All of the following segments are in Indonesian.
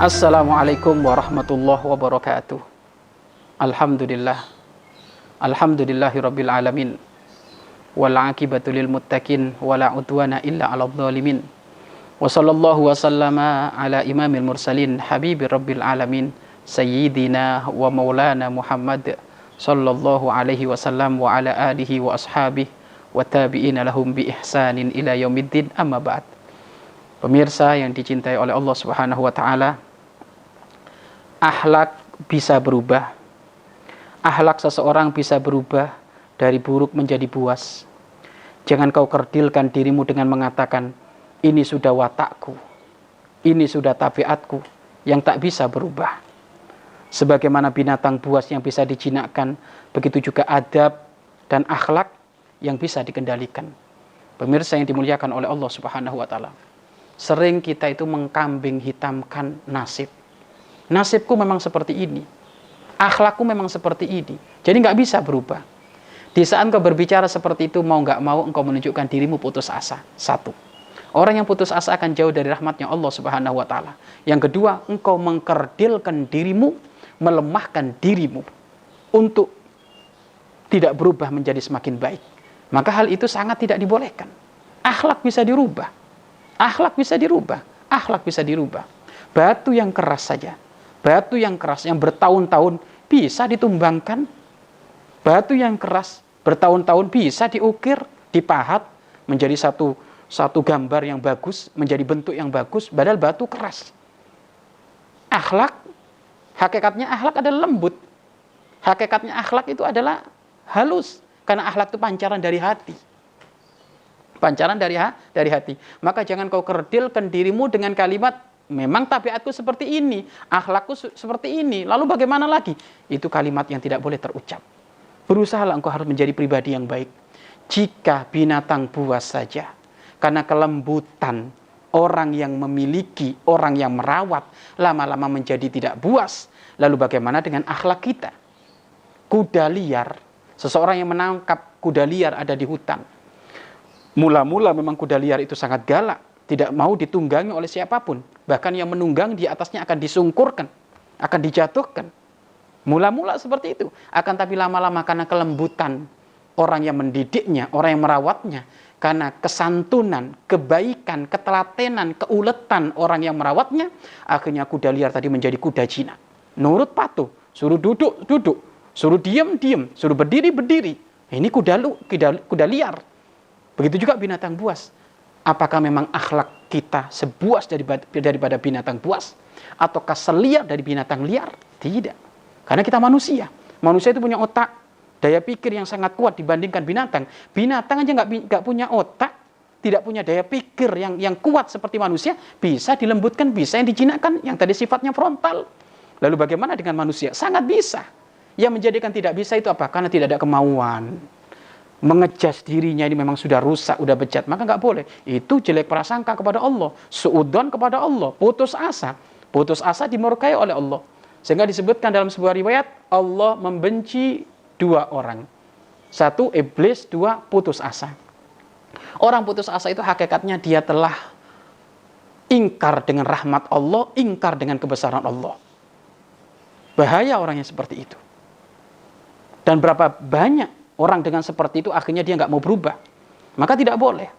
Assalamualaikum warahmatullahi wabarakatuh. Alhamdulillah. Alhamdulillahirabbil alamin. Wal 'aqibatu lil muttaqin wala udwana illa 'alal zalimin. Wa sallallahu wa sallama ala imamil mursalin habibir rabbil alamin sayyidina wa maulana Muhammad sallallahu alaihi wasallam wa ala alihi wa ashabihi wa tabi'ina lahum bi ihsanin ila yaumiddin, amma ba'd. Pemirsa yang dicintai oleh Allah Subhanahu wa taala, akhlak bisa berubah. Akhlak seseorang bisa berubah dari buruk menjadi buas. Jangan kau kerdilkan dirimu dengan mengatakan, ini sudah watakku, ini sudah tabiatku yang tak bisa berubah. Sebagaimana binatang buas yang bisa dijinakkan, begitu juga adab dan akhlak yang bisa dikendalikan. Pemirsa yang dimuliakan oleh Allah Subhanahu wa taala, sering kita itu mengkambing hitamkan nasib. Nasibku memang seperti ini, akhlakku memang seperti ini, jadi nggak bisa berubah. Di saat engkau berbicara seperti itu, mau nggak mau engkau menunjukkan dirimu putus asa. Satu, orang yang putus asa akan jauh dari rahmatnya Allah Subhanahu wa taala. Yang kedua, engkau mengkerdilkan dirimu, melemahkan dirimu untuk tidak berubah menjadi semakin baik. Maka hal itu sangat tidak dibolehkan. Akhlak bisa dirubah, akhlak bisa dirubah, akhlak bisa dirubah. Batu yang keras saja, batu yang keras yang bertahun-tahun bisa ditumbangkan. Batu yang keras bertahun-tahun bisa diukir, dipahat menjadi satu gambar yang bagus, menjadi bentuk yang bagus, padahal batu keras. Akhlak, hakikatnya akhlak adalah lembut. Hakikatnya akhlak itu adalah halus, karena akhlak itu pancaran dari hati. Pancaran dari hati. Maka jangan kau kerdilkan dirimu dengan kalimat, memang tabiatku seperti ini, akhlakku seperti ini, lalu bagaimana lagi? Itu kalimat yang tidak boleh terucap. Berusahalah engkau harus menjadi pribadi yang baik. Jika binatang buas saja, karena kelembutan orang yang memiliki, orang yang merawat, lama-lama menjadi tidak buas. Lalu bagaimana dengan akhlak kita? Kuda liar, seseorang yang menangkap kuda liar ada di hutan. Mula-mula memang kuda liar itu sangat galak, tidak mau ditunggangi oleh siapapun. Bahkan yang menunggang di atasnya akan disungkurkan, akan dijatuhkan. Mula-mula seperti itu. Akan tapi lama-lama karena kelembutan orang yang mendidiknya, orang yang merawatnya, karena kesantunan, kebaikan, ketelatenan, keuletan orang yang merawatnya, akhirnya kuda liar tadi menjadi kuda jinak. Nurut patuh, suruh duduk, duduk, suruh diam, diam, suruh berdiri, berdiri. Ini kuda liar. Begitu juga binatang buas. Apakah memang akhlak kita sebuas daripada binatang buas? Ataukah seliar dari binatang liar? Tidak. Karena kita manusia. Manusia itu punya otak, daya pikir yang sangat kuat dibandingkan binatang. Binatang aja nggak punya otak, tidak punya daya pikir yang kuat seperti manusia, bisa dilembutkan, bisa yang dijinakkan, yang tadi sifatnya frontal. Lalu bagaimana dengan manusia? Sangat bisa. Yang menjadikan tidak bisa itu apa? Karena tidak ada kemauan. Mengejas dirinya ini memang sudah rusak, sudah bejat, maka nggak boleh. Itu jelek prasangka kepada Allah, suudzon kepada Allah, putus asa. Putus asa dimurkai oleh Allah. Sehingga disebutkan dalam sebuah riwayat, Allah membenci dua orang. Satu, iblis. Dua, putus asa. Orang putus asa itu hakikatnya dia telah ingkar dengan rahmat Allah, ingkar dengan kebesaran Allah. Bahaya orang yang seperti itu. Dan berapa banyak orang dengan seperti itu akhirnya dia nggak mau berubah. Maka tidak boleh.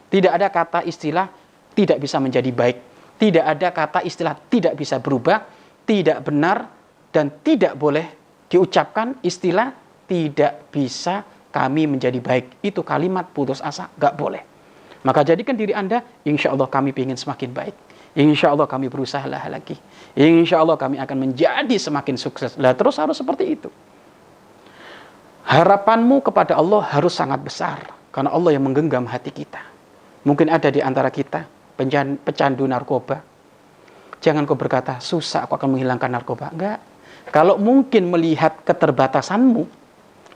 Tidak ada kata istilah tidak bisa menjadi baik. Tidak ada kata istilah tidak bisa berubah. Tidak benar dan tidak boleh diucapkan istilah tidak bisa kami menjadi baik. Itu kalimat putus asa, nggak boleh. Maka jadikan diri Anda, insya Allah kami ingin semakin baik. Insya Allah kami berusaha lagi. Insya Allah kami akan menjadi semakin sukses. Lah terus harus seperti itu. Harapanmu kepada Allah harus sangat besar. Karena Allah yang menggenggam hati kita. Mungkin ada di antara kita pecandu narkoba. Jangan kau berkata, susah aku akan menghilangkan narkoba. Enggak. Kalau mungkin melihat keterbatasanmu,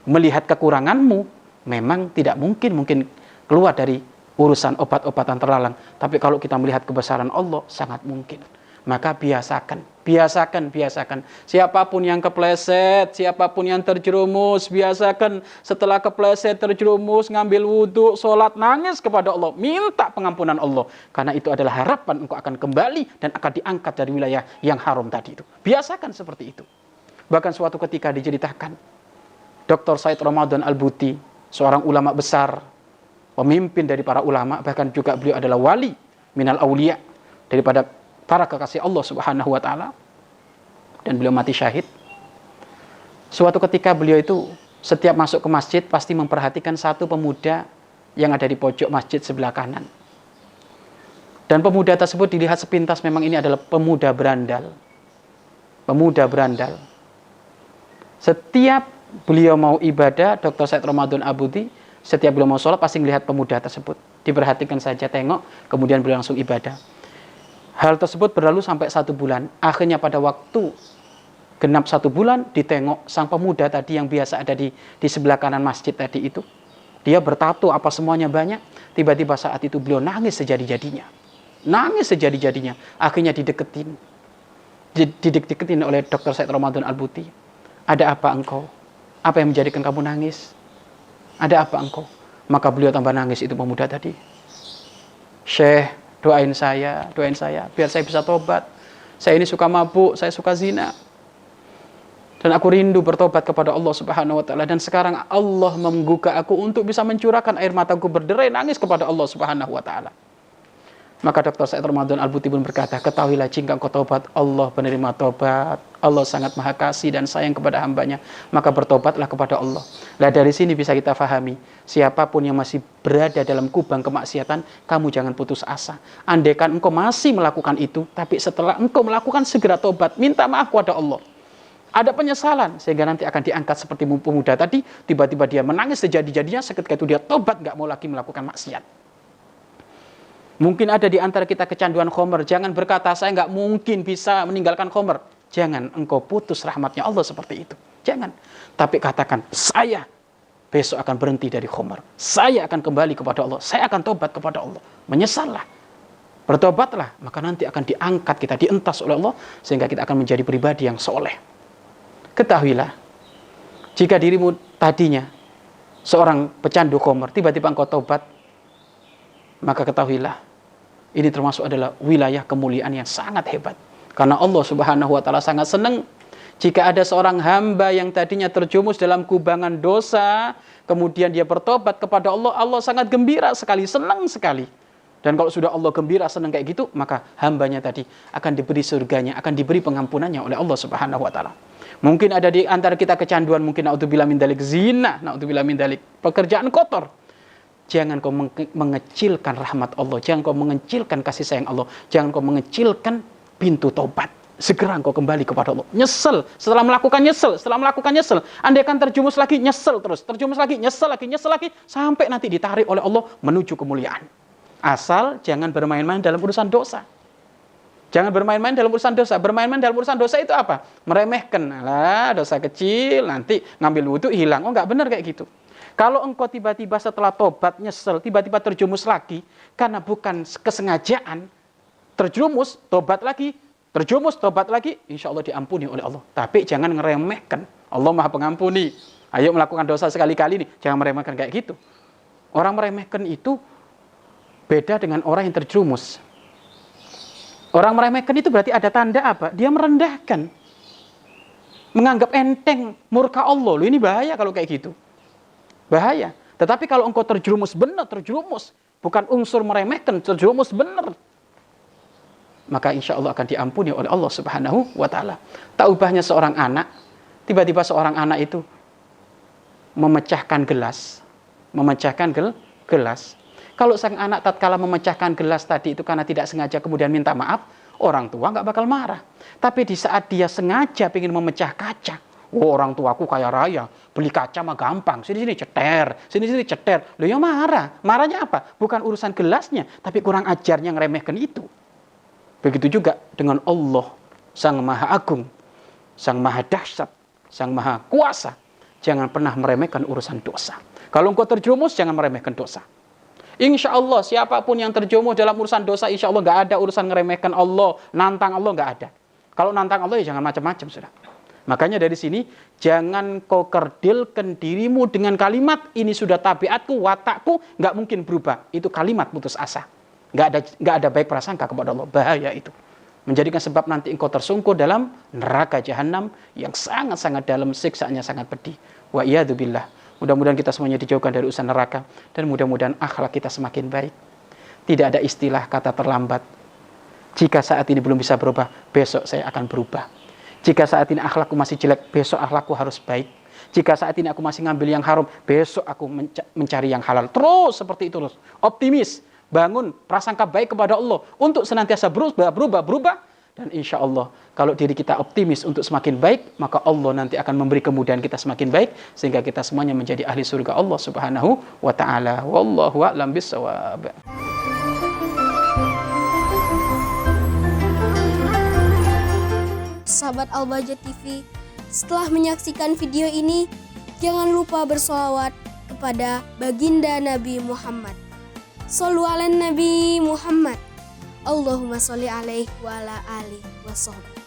melihat kekuranganmu, memang tidak mungkin keluar dari urusan obat-obatan terlarang. Tapi kalau kita melihat kebesaran Allah, sangat mungkin. Maka biasakan Biasakan, biasakan. Siapapun yang kepleset, siapapun yang terjerumus, biasakan setelah kepleset, terjerumus, ngambil wudhu, sholat, nangis kepada Allah. Minta pengampunan Allah. Karena itu adalah harapan engkau akan kembali dan akan diangkat dari wilayah yang haram tadi itu. Biasakan seperti itu. Bahkan suatu ketika diceritakan, Dr. Said Ramadan Al-Buti, seorang ulama besar, pemimpin dari para ulama, bahkan juga beliau adalah wali minal aulia, daripada para kekasih Allah Subhanahu wa ta'ala, dan beliau mati syahid. Suatu ketika beliau itu setiap masuk ke masjid pasti memperhatikan satu pemuda yang ada di pojok masjid sebelah kanan. Dan pemuda tersebut dilihat sepintas memang ini adalah pemuda berandal. Pemuda berandal. Setiap beliau mau ibadah, Dr. Said Ramadan Al-Buti, setiap beliau mau sholat pasti melihat pemuda tersebut. Diperhatikan saja, tengok, kemudian beliau langsung ibadah. Hal tersebut berlalu sampai 1 bulan. Akhirnya pada waktu genap 1 bulan, ditengok sang pemuda tadi yang biasa ada di sebelah kanan masjid tadi itu. Dia bertato apa semuanya banyak. Tiba-tiba saat itu beliau nangis sejadi-jadinya. Nangis sejadi-jadinya. Akhirnya dideketin oleh Dr. Said Ramadan Al-Buti. Ada apa engkau? Apa yang menjadikan kamu nangis? Ada apa engkau? Maka beliau tambah nangis itu pemuda tadi. Syekh, doain saya, biar saya bisa tobat. Saya ini suka mabuk, saya suka zina. Dan aku rindu bertobat kepada Allah Subhanahu wa ta'ala. Dan sekarang Allah menggugah aku untuk bisa mencurahkan air mataku berderai nangis kepada Allah Subhanahu wa ta'ala. Maka Dr. Said Ramadan Al-Buti pun berkata, ketahuilah jika engkau tobat, Allah penerima tobat. Allah sangat maha kasih dan sayang kepada hambanya. Maka bertobatlah kepada Allah. Nah dari sini bisa kita fahami, siapapun yang masih berada dalam kubang kemaksiatan, kamu jangan putus asa. Andaikan engkau masih melakukan itu, tapi setelah engkau melakukan segera tobat, minta maaf kepada Allah. Ada penyesalan, sehingga nanti akan diangkat seperti pemuda tadi, tiba-tiba dia menangis sejadi-jadinya, seketika itu dia tobat, gak mau lagi melakukan maksiat. Mungkin ada di antara kita kecanduan khamr. Jangan berkata, saya nggak mungkin bisa meninggalkan khamr. Jangan engkau putus rahmatnya Allah seperti itu. Jangan. Tapi katakan, saya besok akan berhenti dari khamr. Saya akan kembali kepada Allah. Saya akan tobat kepada Allah. Menyesallah. Bertobatlah. Maka nanti akan diangkat kita, dientas oleh Allah. Sehingga kita akan menjadi pribadi yang soleh. Ketahuilah, jika dirimu tadinya seorang pecandu khamr, tiba-tiba engkau tobat, maka ketahuilah, ini termasuk adalah wilayah kemuliaan yang sangat hebat. Karena Allah Subhanahu wa ta'ala sangat senang jika ada seorang hamba yang tadinya terjumus dalam kubangan dosa, kemudian dia bertobat kepada Allah, Allah sangat gembira sekali, senang sekali. Dan kalau sudah Allah gembira, senang kayak gitu, maka hambanya tadi akan diberi surganya, akan diberi pengampunannya oleh Allah Subhanahu wa ta'ala. Mungkin ada di antara kita kecanduan, mungkin na'udzubillah min dzalik zina, na'udzubillah min dzalik pekerjaan kotor. Jangan kau mengecilkan rahmat Allah. Jangan kau mengecilkan kasih sayang Allah. Jangan kau mengecilkan pintu taubat. Segera kau kembali kepada Allah. Nyesel. Setelah melakukan nyesel. Andai kan terjumus lagi, nyesel terus. Terjumus lagi, nyesel lagi. Sampai nanti ditarik oleh Allah menuju kemuliaan. Asal jangan bermain-main dalam urusan dosa. Jangan bermain-main dalam urusan dosa. Bermain-main dalam urusan dosa itu apa? Meremehkan. Alah, dosa kecil, nanti ngambil wudhu hilang. Oh, nggak benar kayak gitu. Kalau engkau tiba-tiba setelah tobat nyesel, tiba-tiba terjumus lagi, karena bukan kesengajaan, terjumus, tobat lagi, terjumus, tobat lagi, insya Allah diampuni oleh Allah. Tapi jangan ngeremehkan. Allah maha pengampuni. Ayo melakukan dosa sekali-kali nih, jangan meremehkan kayak gitu. Orang meremehkan itu beda dengan orang yang terjerumus. Orang meremehkan itu berarti ada tanda apa? Dia merendahkan. Menganggap enteng murka Allah. Loh, ini bahaya kalau kayak gitu. Bahaya. Tetapi kalau engkau terjerumus benar, terjerumus. Bukan unsur meremehkan, terjerumus benar. Maka insya Allah akan diampuni oleh Allah Subhanahu wa ta'ala. Tak ubahnya seorang anak, tiba-tiba seorang anak itu memecahkan gelas. Kalau sang anak tatkala memecahkan gelas tadi itu karena tidak sengaja kemudian minta maaf, orang tua nggak bakal marah. Tapi di saat dia sengaja ingin memecah kaca, oh, orang tuaku kaya raya, beli kaca mah gampang, sini ceter. Loh ya marah. Marahnya apa? Bukan urusan gelasnya, tapi kurang ajarnya ngeremehkan itu. Begitu juga dengan Allah, Sang Maha Agung, Sang Maha Dahsyat, Sang Maha Kuasa. Jangan pernah meremehkan urusan dosa. Kalau engkau terjerumus, jangan meremehkan dosa. Insya Allah, siapapun yang terjerumus dalam urusan dosa, insya Allah nggak ada urusan ngeremehkan Allah, nantang Allah, nggak ada. Kalau nantang Allah ya jangan macam-macam sudah. Makanya dari sini jangan kau kerdilkan dirimu dengan kalimat ini sudah tabiatku, watakku, nggak mungkin berubah. Itu kalimat putus asa. Nggak ada baik prasangka kepada Allah. Bahaya itu. Menjadikan sebab nanti engkau tersungkur dalam neraka jahanam yang sangat-sangat dalam, siksaannya sangat pedih. Wa iyadzubillah. Mudah-mudahan kita semuanya dijauhkan dari urusan neraka dan mudah-mudahan akhlak kita semakin baik. Tidak ada istilah kata terlambat. Jika saat ini belum bisa berubah, besok saya akan berubah. Jika saat ini akhlakku masih jelek, besok akhlakku harus baik. Jika saat ini aku masih ngambil yang haram, besok aku mencari yang halal. Terus seperti itu, terus. Optimis, bangun prasangka baik kepada Allah untuk senantiasa berubah. Dan insya Allah, kalau diri kita optimis untuk semakin baik, maka Allah nanti akan memberi kemudahan kita semakin baik, sehingga kita semuanya menjadi ahli surga Allah Subhanahu wa ta'ala. Wallahu a'lam bishawab. Sahabat Al-Bahjah TV, setelah menyaksikan video ini, jangan lupa bersolawat kepada baginda Nabi Muhammad. Shollu ala Nabi Muhammad. Allahumma sholli alaihi wa ala alihi wa sahbihi.